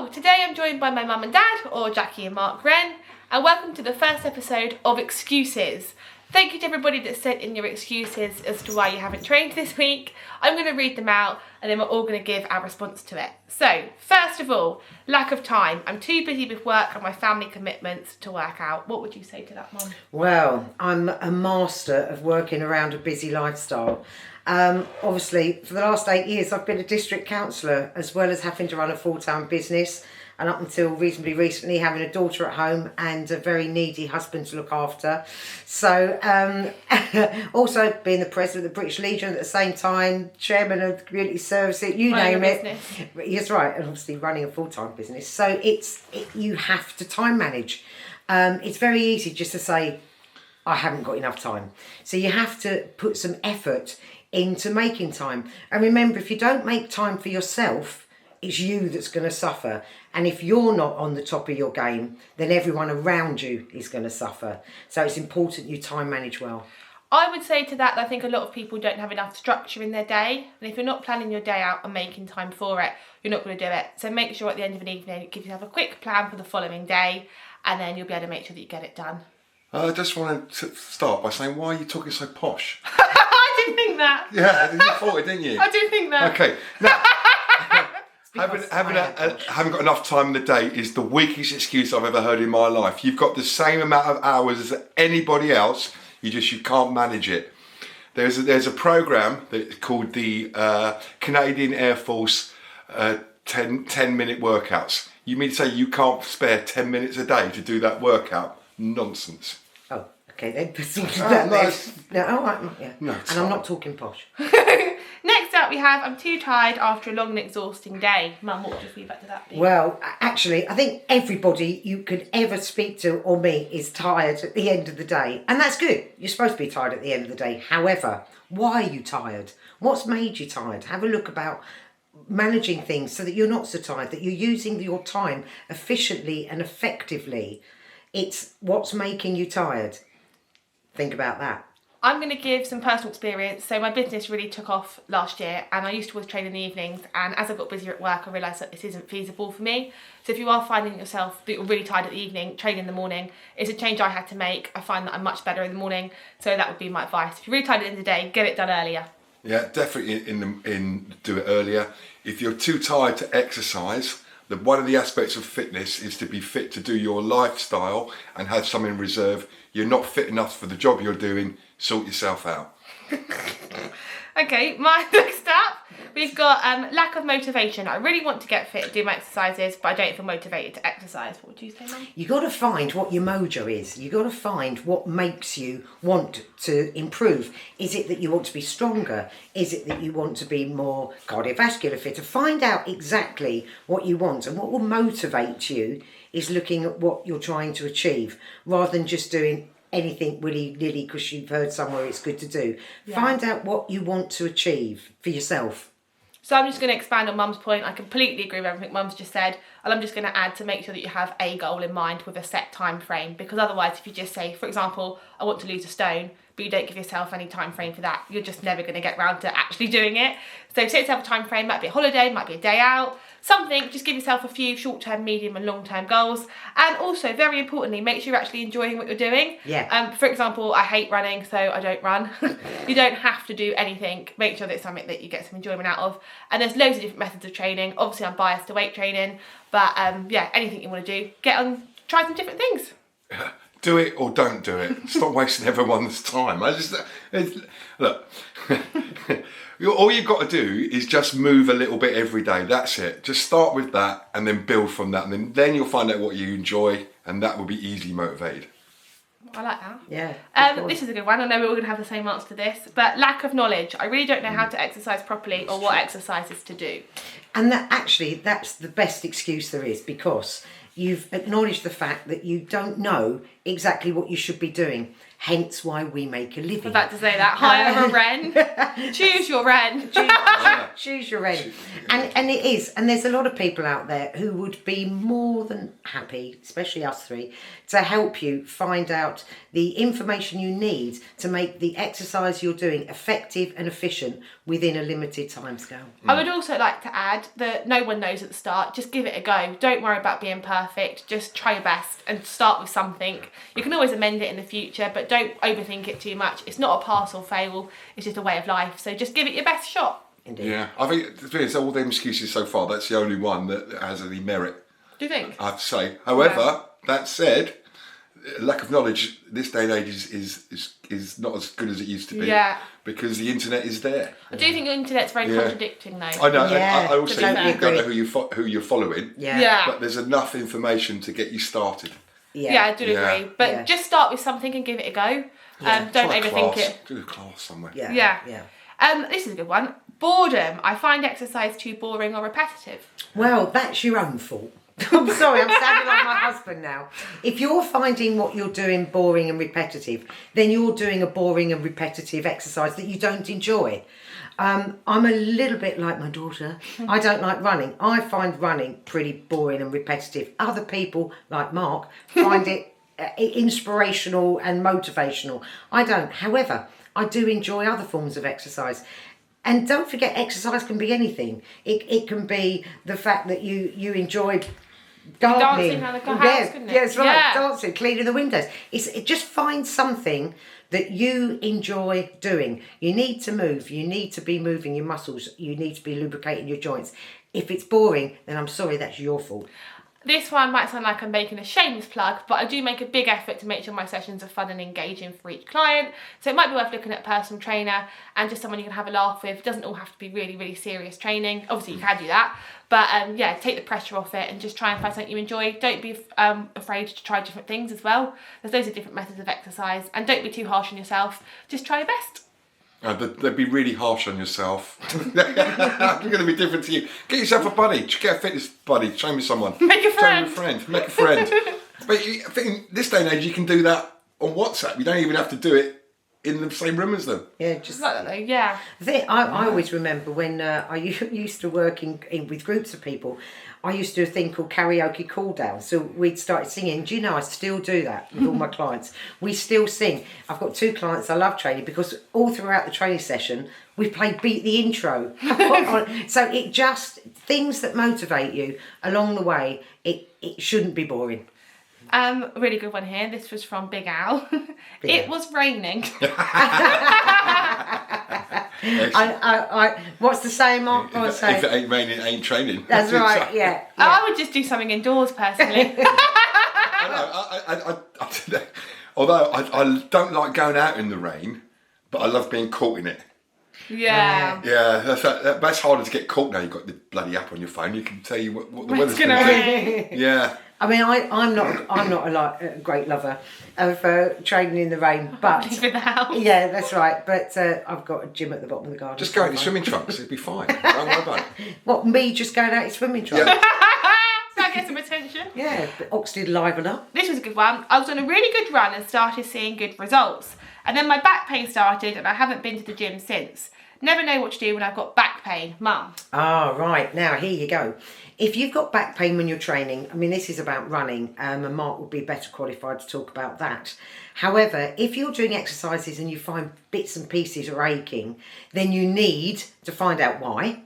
So, today I'm joined by my mum and dad, or Jackie and Mark Wren, and welcome to the first episode of Excuses. Thank you to everybody that sent in your excuses as to why you haven't trained this week. I'm going to read them out and then we're all going to give our response to it. So, first of all, lack of time. I'm too busy with work and my family commitments to work out. What would you say to that, Mum? Well, I'm a master of working around a busy lifestyle. Obviously, for the last 8 years, I've been a district councillor, as well as having to run a full-time business, and up until reasonably recently, having a daughter at home and a very needy husband to look after. So, also being the president of the British Legion at the same time, chairman of the community service, you name it. Yes, right, and obviously running a full-time business. So you have to time manage. It's very easy just to say, I haven't got enough time. So you have to put some effort into making time. And remember, if you don't make time for yourself, it's you that's going to suffer. And if you're not on the top of your game, then everyone around you is going to suffer. So it's important you time manage well. I would say to that I think a lot of people don't have enough structure in their day. And if you're not planning your day out and making time for it, you're not going to do it. So make sure at the end of an evening, give yourself a quick plan for the following day, and then you'll be able to make sure that you get it done. I just wanted to start by saying, why are you talking so posh? I didn't think that. Yeah, you thought it, didn't you? I did think that. Okay. Now, having got enough time in the day is the weakest excuse I've ever heard in my life. You've got the same amount of hours as anybody else. You can't manage it. There's a program that's called the Canadian Air Force 10-minute workouts. You mean to say you can't spare 10 minutes a day to do that workout? Nonsense. Oh, okay, then. No, and I'm not talking posh. Next up we have, I'm too tired after a long and exhausting day. Mum, what would your feedback to that be? Well, actually, I think everybody you could ever speak to or meet is tired at the end of the day. And that's good. You're supposed to be tired at the end of the day. However, why are you tired? What's made you tired? Have a look about managing things so that you're not so tired, that you're using your time efficiently and effectively. It's what's making you tired. Think about that. I'm going to give some personal experience. So my business really took off last year and I used to always train in the evenings, and as I got busier at work I realised that this isn't feasible for me. So if you are finding yourself that you're really tired at the evening, train in the morning. It's a change I had to make. I find that I'm much better in the morning, so that would be my advice. If you're really tired at the end of the day, get it done earlier. Yeah, definitely do it earlier. If you're too tired to exercise, one of the aspects of fitness is to be fit to do your lifestyle and have some in reserve. You're not fit enough for the job you're doing, sort yourself out. Okay, my next up, we've got lack of motivation. I really want to get fit and do my exercises, but I don't feel motivated to exercise. What would you say, Mum? You got to find what your mojo is. You got to find what makes you want to improve. Is it that you want to be stronger? Is it that you want to be more cardiovascular fit? To find out exactly what you want and what will motivate you is looking at what you're trying to achieve, rather than just doing anything willy-nilly because you've heard somewhere it's good to do. Yeah. Find out what you want to achieve for yourself. So I'm just going to expand on Mum's point. I completely agree with everything Mum's just said, and I'm just going to add to make sure that you have a goal in mind with a set time frame, because otherwise if you just say, for example, I want to lose a stone, but you don't give yourself any time frame for that, you're just never going to get round to actually doing it. So set yourself a time frame. Might be a holiday, might be a day out, something. Just give yourself a few short-term, medium and long-term goals, and also very importantly, make sure you're actually enjoying what you're doing. Yeah. For example, I hate running, so I don't run. You don't have to do anything. Make sure that it's something that you get some enjoyment out of. And there's loads of different methods of training. Obviously I'm biased to weight training, but yeah, anything you want to do, get on, try some different things. Do it or don't do it. Stop wasting everyone's time. Look, all you've got to do is just move a little bit every day. That's it. Just start with that and then build from that. And then you'll find out what you enjoy, and that will be easily motivated. I like that. Yeah. This is a good one. I know we're all going to have the same answer to this, but lack of knowledge. I really don't know how to exercise properly or what exercises to do. And that's the best excuse there is, because you've acknowledged the fact that you don't know exactly what you should be doing. Hence why we make a living. I was about to say that. Hire a Wren. Choose your Wren. Choose your Wren. And it is. And there's a lot of people out there who would be more than happy, especially us three, to help you find out the information you need to make the exercise you're doing effective and efficient within a limited timescale. I would also like to add that no one knows at the start. Just give it a go. Don't worry about being perfect. Just try your best and start with something. You can always amend it in the future, but don't overthink it too much. It's not a pass or fail. It's just a way of life. So just give it your best shot. Indeed. Yeah, I think to be honest, all them excuses so far, that's the only one that has any merit, Do you think? I have to say. However, that said, lack of knowledge this day and age is not as good as it used to be. Yeah. Because the internet is there. I do think the internet's very contradicting though. I know. Yeah, I also totally you don't know agree. who you're following. Yeah. But there's enough information to get you started. Yeah, I do Yeah. agree. But Yeah. just start with something and give it a go. Don't Try a overthink class. it. Do a class somewhere. Yeah. This is a good one. Boredom. I find exercise too boring or repetitive. Well, that's your own fault. I'm sorry, I'm sounding like my husband now. If you're finding what you're doing boring and repetitive, then you're doing a boring and repetitive exercise that you don't enjoy. I'm a little bit like my daughter. I don't like running. I find running pretty boring and repetitive. Other people, like Mark, find it inspirational and motivational. I don't. However, I do enjoy other forms of exercise. And don't forget, exercise can be anything. It can be the fact that you enjoy gardening. Dancing around the house, couldn't it? Yeah, that's right. Yeah. Dancing, cleaning the windows. It just find something that you enjoy doing. You need to move. You need to be moving your muscles. You need to be lubricating your joints. If it's boring, then I'm sorry, that's your fault. This one might sound like I'm making a shameless plug, but I do make a big effort to make sure my sessions are fun and engaging for each client. So it might be worth looking at a personal trainer and just someone you can have a laugh with. It doesn't all have to be really, really serious training. Obviously, you can do that. But take the pressure off it and just try and find something you enjoy. Don't be afraid to try different things as well. There's loads of different methods of exercise. And don't be too harsh on yourself. Just try your best. They'd be really harsh on yourself. They're going to be different to you. Get yourself a buddy. Get a fitness buddy. Train with someone. Make a friend. Make a friend. But I think in this day and age, you can do that on WhatsApp. You don't even have to do it in the same room as them. Yeah, Just like that though, yeah. I always remember when I used to work in with groups of people, I used to do a thing called karaoke cool down. So we'd start singing. Do you know, I still do that with all my clients. We still sing. I've got 2 clients I love training because all throughout the training session, we play Beat the Intro. So it just, things that motivate you along the way, it shouldn't be boring. A really good one here. This was from Big Al. It was raining. What's the saying, Mark? If it ain't raining, it ain't training. That's right, yeah. I would just do something indoors personally. Although I don't like going out in the rain, but I love being caught in it. Yeah. Yeah, that's harder to get caught now. You've got the bloody app on your phone. You can tell you what the When weather's it's going gonna to rain. be. Yeah. I mean, I'm not a great lover of training in the rain, but Leave the house. yeah, that's right. But I've got a gym at the bottom of the garden. Just go out in your swimming trunks. It'll be fine. Don't worry about it. What, me just going out in swimming trunks? Yeah. That gets some attention. Yeah, but Oxted liven up. This was a good one. I was on a really good run and started seeing good results. And then my back pain started and I haven't been to the gym since. Never know what to do when I've got back pain. Mum. Ah, right. Now, here you go. If you've got back pain when you're training, I mean, this is about running, and Mark would be better qualified to talk about that. However, if you're doing exercises and you find bits and pieces are aching, then you need to find out why.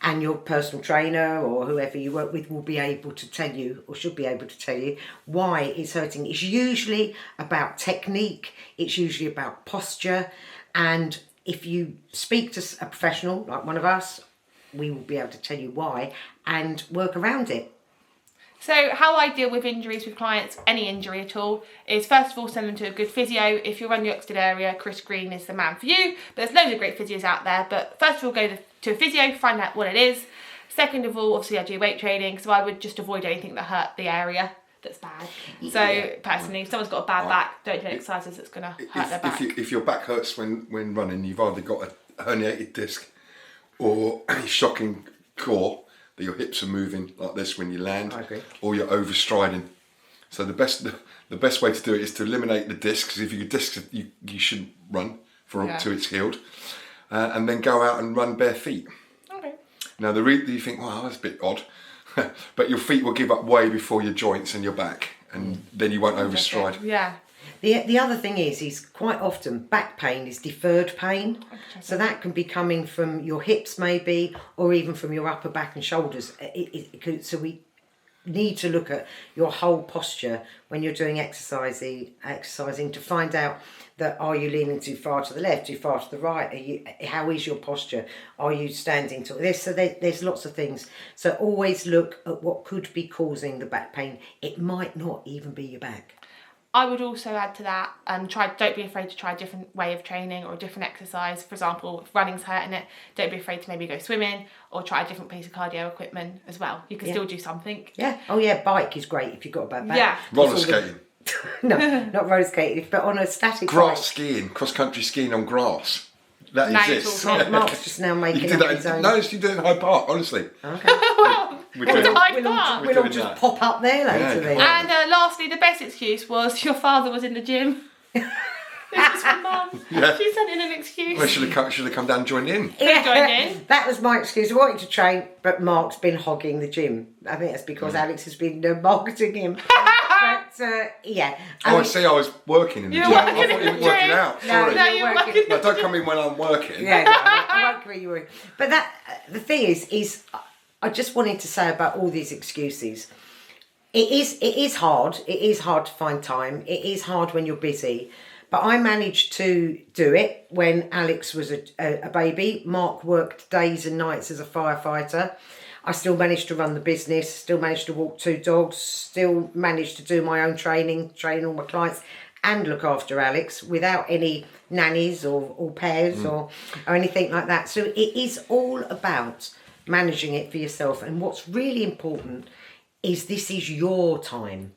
And your personal trainer or whoever you work with will be able to tell you, or should be able to tell you, why it's hurting. It's usually about technique. It's usually about posture. And if you speak to a professional, like one of us, we will be able to tell you why and work around it. So how I deal with injuries with clients, any injury at all, is first of all send them to a good physio. If you're on the Oxted area, Chris Green is the man for you. But there's loads of great physios out there. But first of all, go to a physio, find out what it is. Second of all, obviously I do weight training, so I would just avoid anything that hurt the area that's bad. So personally, if someone's got a bad back, don't do exercises that's going to hurt their back. If your back hurts when running, you've either got a herniated disc or a shocking core, that your hips are moving like this when you land, I agree. or you're overstriding. So the best way to do it is to eliminate the disc, because if you disc, you shouldn't run till it's healed, and then go out and run bare feet. Okay. Now you think, wow, that's a bit odd, but your feet will give up way before your joints and your back, and then you won't overstride. Yeah. The other thing is quite often back pain is deferred pain. So that can be coming from your hips maybe, or even from your upper back and shoulders. So we need to look at your whole posture when you're doing exercising to find out that, are you leaning too far to the left, too far to the right? How is your posture? Are you standing to this? So there's lots of things. So always look at what could be causing the back pain. It might not even be your back. I would also add to that, don't be afraid to try a different way of training or a different exercise. For example, if running's hurting it, don't be afraid to maybe go swimming or try a different piece of cardio equipment as well. You can still do something. Yeah. Oh yeah, bike is great if you've got a bad back. Yeah. Roller skating. No, not roller skating, but on a static Grass bike. skiing, cross-country skiing on grass. That Now exists. you're talking. Mark's just now You making can do up his that. own. No, you do it in Hyde Park, honestly. Okay. We're Come doing to Hyde We'll all, Park. we'll all doing just that. pop up there later Yeah, then. come on. And lastly, the best excuse was your father was in the gym. This is from Mum. Yeah. She sent in an excuse. Well, should have come down and joined in. joined in. That was my excuse. I wanted to train, but Mark's been hogging the gym. I think that's because Alex has been marketing him. But yeah. I see. I was working in the You're gym. I working thought in you the were working gym. out. No, Sorry. No, you're you're working. working. No, don't come in when I'm working. Yeah, no, I won't agree you. But the thing is I just wanted to say about all these excuses. It is hard. It is hard to find time. It is hard when you're busy. But I managed to do it when Alex was a baby. Mark worked days and nights as a firefighter. I still managed to run the business, still managed to walk 2 dogs, still managed to do my own training, train all my clients, and look after Alex without any nannies or au pairs or anything like that. So it is all about managing it for yourself. And what's really important is this is your time.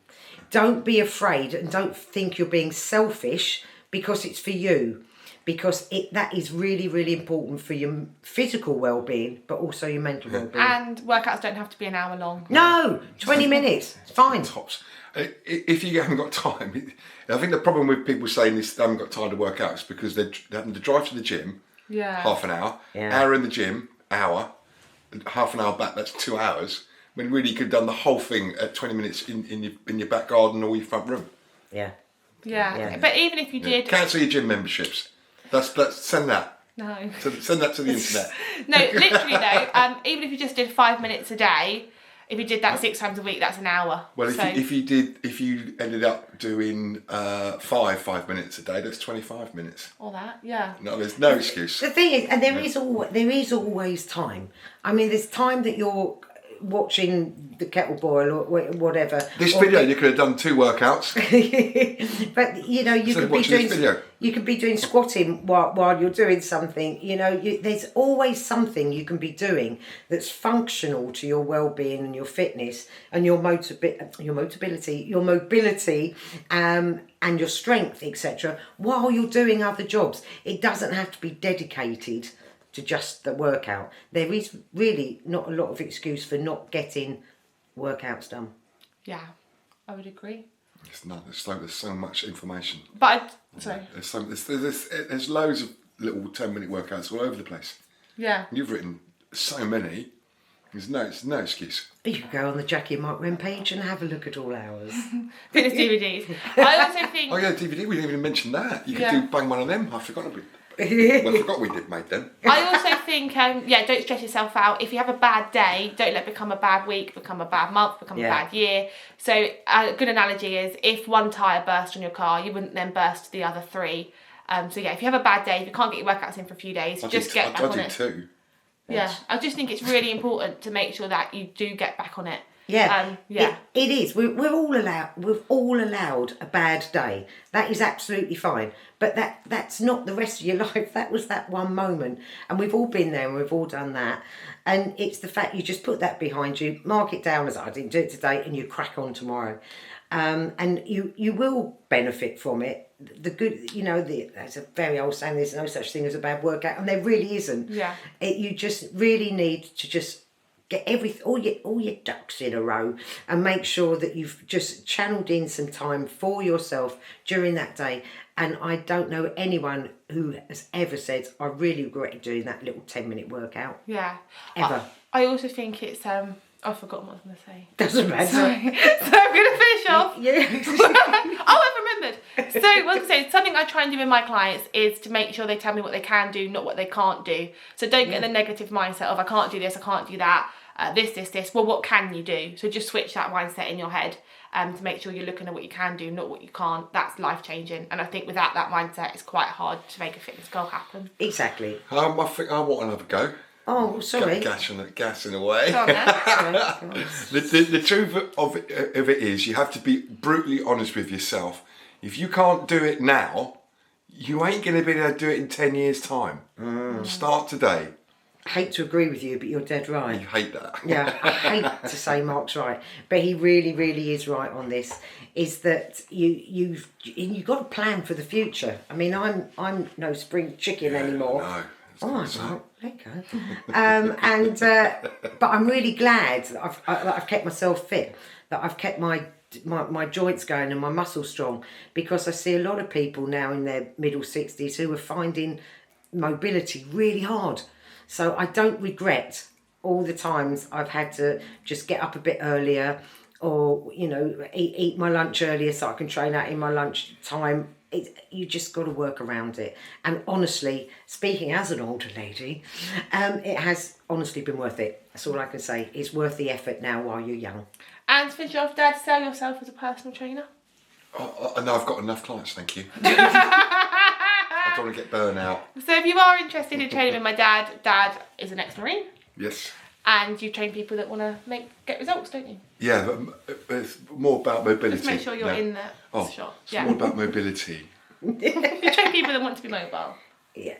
Don't be afraid and don't think you're being selfish because it's for you. Because that is really, really important for your physical well-being, but also your mental well-being. And workouts don't have to be an hour long. No, 20 minutes, it's fine. Tops. If you haven't got time, I think the problem with people saying this, they haven't got time to work out, is because they're having to drive to the gym, half an hour, hour in the gym, hour, half an hour back, that's 2 hours. When really you could have done the whole thing at 20 minutes in your back garden or your front room. Yeah. Yeah. But even if you did... Cancel your gym memberships. That's send that. No. Send that to the internet. No, literally though, even if you just did 5 minutes a day, if you did that 6 times a week, that's an hour. Well, So- if you ended up doing 5 minutes a day, that's 25 minutes. Or that, yeah. No, there's no excuse. The thing is, and there is always time. I mean, there's time that you're watching the kettle boil or whatever. This video, you could have done 2 workouts. But you know, you So could be watching doing this video. you could be doing squatting while you're doing something. You know, there's always something you can be doing that's functional to your well-being and your fitness and your mobility, and your strength, etc. While you're doing other jobs, it doesn't have to be dedicated to just the workout. There is really not a lot of excuse for not getting workouts done. Yeah, I would agree. There's so much information. But, sorry. There's loads of little 10-minute workouts all over the place. Yeah. You've written so many. There's no excuse. You could go on the Jackie and Mark Wren page and have a look at all ours. Fitness DVDs. I also think... Oh yeah, DVD. We didn't even mention that. You could Yeah. do bang one of them. I forgot we did made them. I also think, don't stress yourself out. If you have a bad day, don't let it become a bad week, become a bad month, become a bad year. So a good analogy is if one tyre burst on your car, you wouldn't then burst the other 3. So yeah, if you have a bad day, if you can't get your workouts in for a few days, just get back on it. 2. Yeah, I just think it's really important to make sure that you do get back on it. Yeah, yeah. It is. We're all allowed. We've all allowed a bad day. That is absolutely fine. But that's not the rest of your life. That was that one moment, and we've all been there and we've all done that. And it's the fact you just put that behind you, mark it down as I didn't do it today, and you crack on tomorrow. And you will benefit from it. The good, there's a very old saying, there's no such thing as a bad workout, and there really isn't. Yeah. You just really need to just get all your ducks in a row, and make sure that you've just channeled in some time for yourself during that day. And I don't know anyone who has ever said, I really regret doing that little 10-minute workout. Yeah. Ever. I also think it's I've forgotten what I was going to say. Doesn't matter. Sorry. So I'm going to finish off. Yeah. Oh, I've remembered. So what I was going to say, something I try and do with my clients is to make sure they tell me what they can do, not what they can't do. So don't get in the negative mindset of, I can't do this, I can't do that, this. Well, what can you do? So just switch that mindset in your head to make sure you're looking at what you can do, not what you can't. That's life-changing. And I think without that mindset, it's quite hard to make a fitness goal happen. Exactly. I think I want another go. Oh, sorry. Gassing away. Go on then. The truth of it is, you have to be brutally honest with yourself. If you can't do it now, you ain't going to be able to do it in 10 years' time. Start today. I hate to agree with you, but you're dead right. You hate that. Yeah, I hate to say Mark's right, but he really, really is right on this. Is that you've got to plan for the future. I mean, I'm no spring chicken anymore. No. Oh, Mark, let go. But I'm really glad that I've kept myself fit, that I've kept my joints going and my muscles strong, because I see a lot of people now in their middle 60s who are finding mobility really hard. So I don't regret all the times I've had to just get up a bit earlier, or eat my lunch earlier so I can train out in my lunch time. You just got to work around it. And honestly, speaking as an older lady, it has honestly been worth it. That's all I can say. It's worth the effort now while you're young. And to finish off, Dad, sell yourself as a personal trainer. No, I've got enough clients, thank you. I don't want to get burnt out. So if you are interested in training with my dad is an ex-Marine. Yes. And you train people that want to get results, don't you? Yeah, but it's more about mobility. Just make sure you're in the shot. It's more about mobility. You train people that want to be mobile. Yeah.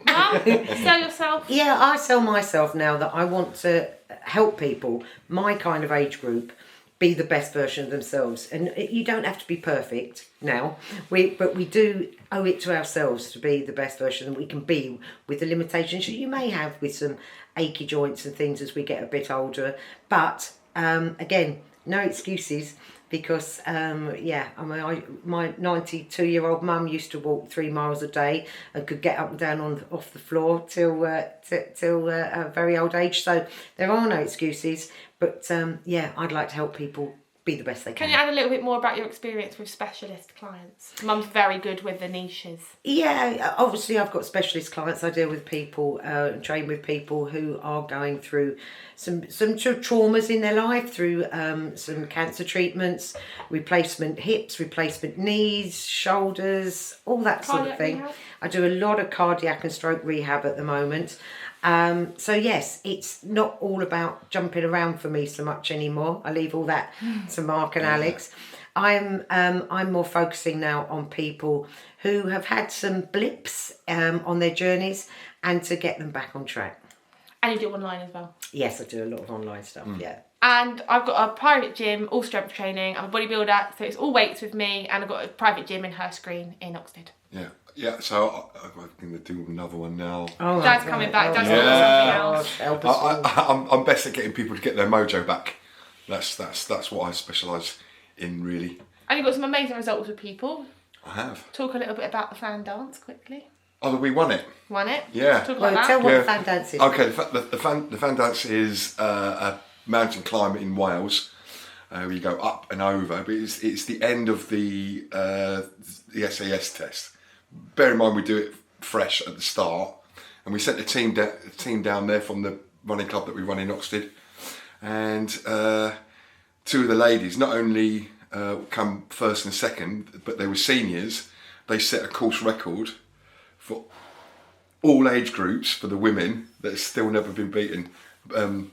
Mum, sell yourself. Yeah, I sell myself now that I want to help people, my kind of age group, be the best version of themselves. And you don't have to be perfect now, but we do owe it to ourselves to be the best version that we can be with the limitations that you may have with some achy joints and things as we get a bit older. But again, no excuses, because my 92-year-old mum used to walk 3 miles a day and could get up and down off the floor till a very old age. So there are no excuses. But I'd like to help people be the best they can. Can you add a little bit more about your experience with specialist clients? Mum's very good with the niches. Yeah, obviously I've got specialist clients. I deal with people, train with people who are going through some sort of traumas in their life, through some cancer treatments, replacement hips, replacement knees, shoulders, all that sort of thing. Rehab? I do a lot of cardiac and stroke rehab at the moment. So yes, it's not all about jumping around for me so much anymore. I leave all that to Mark and Alex. I'm more focusing now on people who have had some blips on their journeys, and to get them back on track. And you do online as well? Yes, I do a lot of online stuff, yeah. And I've got a private gym, all strength training. I'm a bodybuilder, so it's all weights with me, and I've got a private gym in Hurst Green in Oxted. Yeah. So I'm going to do another one now. Oh, Dad's coming back. Dad's got something else. I'm best at getting people to get their mojo back. That's what I specialise in, really. And you've got some amazing results with people. I have. Talk a little bit about the fan dance quickly. Oh, we won it. Won it? Yeah. Talk Well, about tell that. what the fan dance is. Okay, the fan dance is a mountain climb in Wales. Where you go up and over, but it's the end of the SAS test. Bear in mind we do it fresh at the start, and we sent a team down there from the running club that we run in Oxted, and two of the ladies not only come first and second, but they were seniors. They set a course record for all age groups for the women that's still never been beaten. One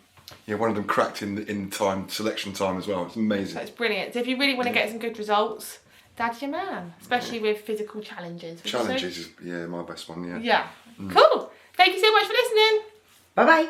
of them cracked in time, selection time as well. It's amazing. That's brilliant. So if you really want to get some good results, Dad's your man, especially with physical challenges. Challenges is my best one. Yeah. Cool. Thank you so much for listening. Bye-bye.